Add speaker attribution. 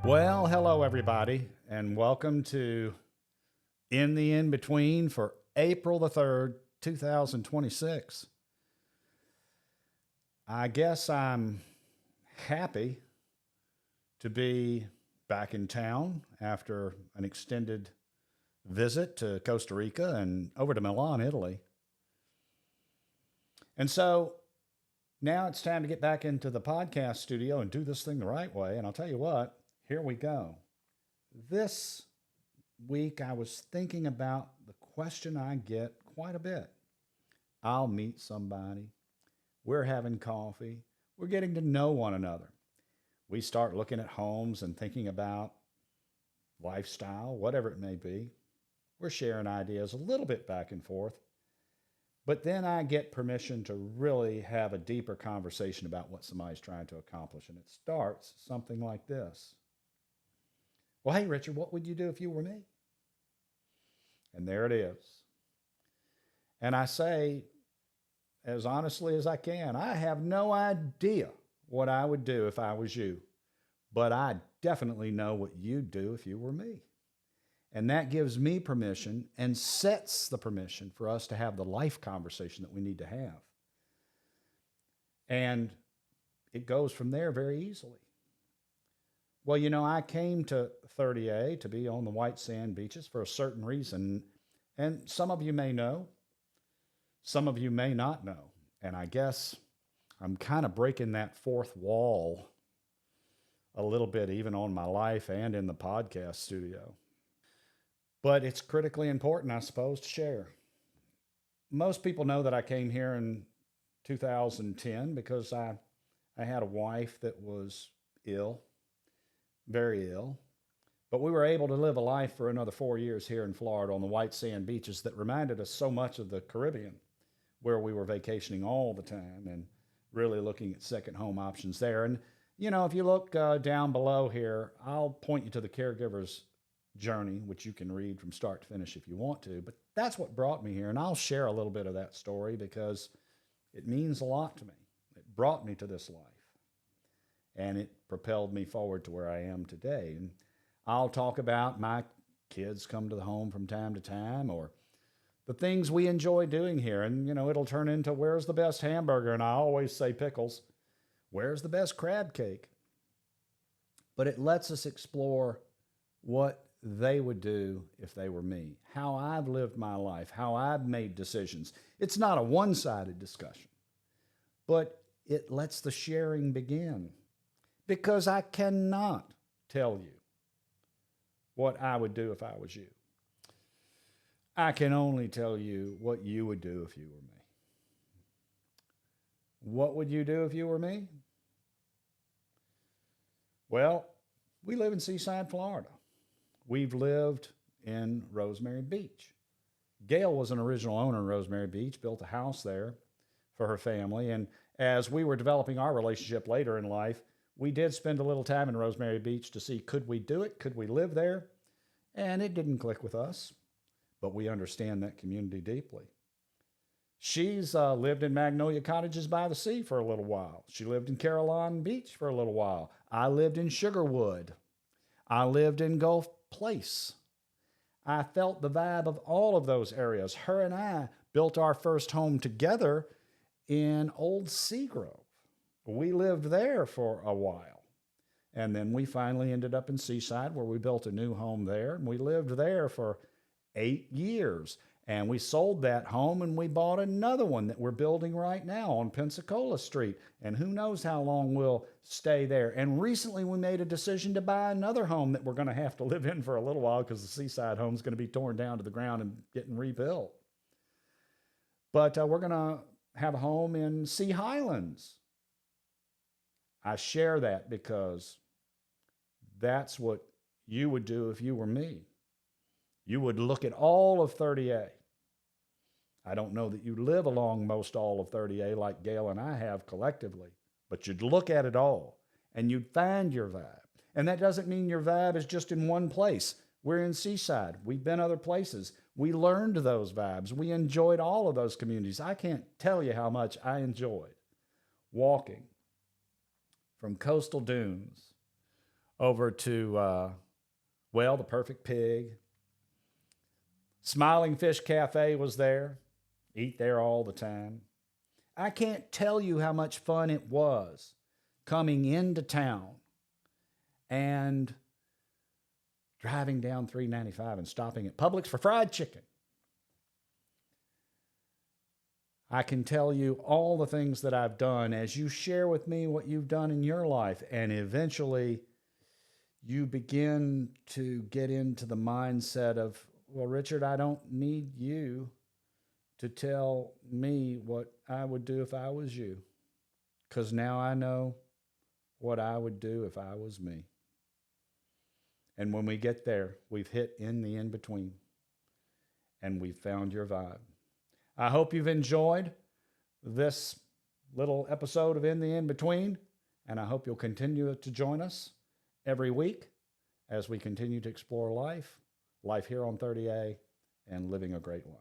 Speaker 1: Well, hello, everybody, and welcome to In the In Between for April the 3rd, 2026. I guess I'm happy to be back in town after an extended visit to Costa Rica and over to Milan, Italy. And so now it's time to get back into the podcast studio and do this thing the right way. And I'll tell you what, here we go. This week, I was thinking about the question I get quite a bit. I'll meet somebody. We're having coffee. We're getting to know one another. We start looking at homes and thinking about lifestyle, whatever it may be. We're sharing ideas a little bit back and forth. But then I get permission to really have a deeper conversation about what somebody's trying to accomplish. And it starts something like this. Well, hey, Richard, what would you do if you were me? And there it is. And I say, as honestly as I can, I have no idea what I would do if I was you. But I definitely know what you'd do if you were me. And that gives me permission and sets the permission for us to have the life conversation that we need to have. And it goes from there very easily. Well, I came to 30A to be on the white sand beaches for a certain reason. And some of you may know, some of you may not know. And I guess I'm kind of breaking that fourth wall a little bit, even on my life and in the podcast studio. But it's critically important, I suppose, to share. Most people know that I came here in 2010 because I had a wife that was ill, very ill. But we were able to live a life for another 4 years here in Florida on the white sand beaches that reminded us so much of the Caribbean, where we were vacationing all the time and really looking at second home options there. And, if you look down below here, I'll point you to the caregiver's journey, which you can read from start to finish if you want to. But that's what brought me here. And I'll share a little bit of that story because it means a lot to me. It brought me to this life. And it propelled me forward to where I am today. And I'll talk about my kids come to the home from time to time, or the things we enjoy doing here. And, it'll turn into where's the best hamburger? And I always say pickles. Where's the best crab cake? But it lets us explore what they would do if they were me, how I've lived my life, how I've made decisions. It's not a one-sided discussion, but it lets the sharing begin. Because I cannot tell you what I would do if I was you. I can only tell you what you would do if you were me. What would you do if you were me? Well, we live in Seaside, Florida. We've lived in Rosemary Beach. Gail was an original owner in Rosemary Beach, built a house there for her family. And as we were developing our relationship later in life, we did spend a little time in Rosemary Beach to see, could we do it? Could we live there? And it didn't click with us, but we understand that community deeply. She's lived in Magnolia Cottages by the Sea for a little while. She lived in Caroline Beach for a little while. I lived in Sugarwood. I lived in Gulf Place. I felt the vibe of all of those areas. Her and I built our first home together in Old Seagrove. We lived there for a while. And then we finally ended up in Seaside, where we built a new home there. And we lived there for 8 years. And we sold that home and we bought another one that we're building right now on Pensacola Street. And who knows how long we'll stay there. And recently we made a decision to buy another home that we're going to have to live in for a little while because the Seaside home is going to be torn down to the ground and getting rebuilt. But we're going to have a home in Sea Highlands. I share that because that's what you would do if you were me. You would look at all of 30A. I don't know that you live along most all of 30A like Gail and I have collectively, but you'd look at it all and you'd find your vibe. And that doesn't mean your vibe is just in one place. We're in Seaside. We've been other places. We learned those vibes. We enjoyed all of those communities. I can't tell you how much I enjoyed walking from coastal dunes over to, well, the Perfect Pig. Smiling Fish Cafe was there. Eat there all the time. I can't tell you how much fun it was coming into town and driving down 395 and stopping at Publix for fried chicken. I can tell you all the things that I've done as you share with me what you've done in your life, and eventually you begin to get into the mindset of, well, Richard, I don't need you to tell me what I would do if I was you, because now I know what I would do if I was me. And when we get there, we've hit in the in-between, and we've found your vibe. I hope you've enjoyed this little episode of In the In-Between, and I hope you'll continue to join us every week as we continue to explore life here on 30A, and living a great life.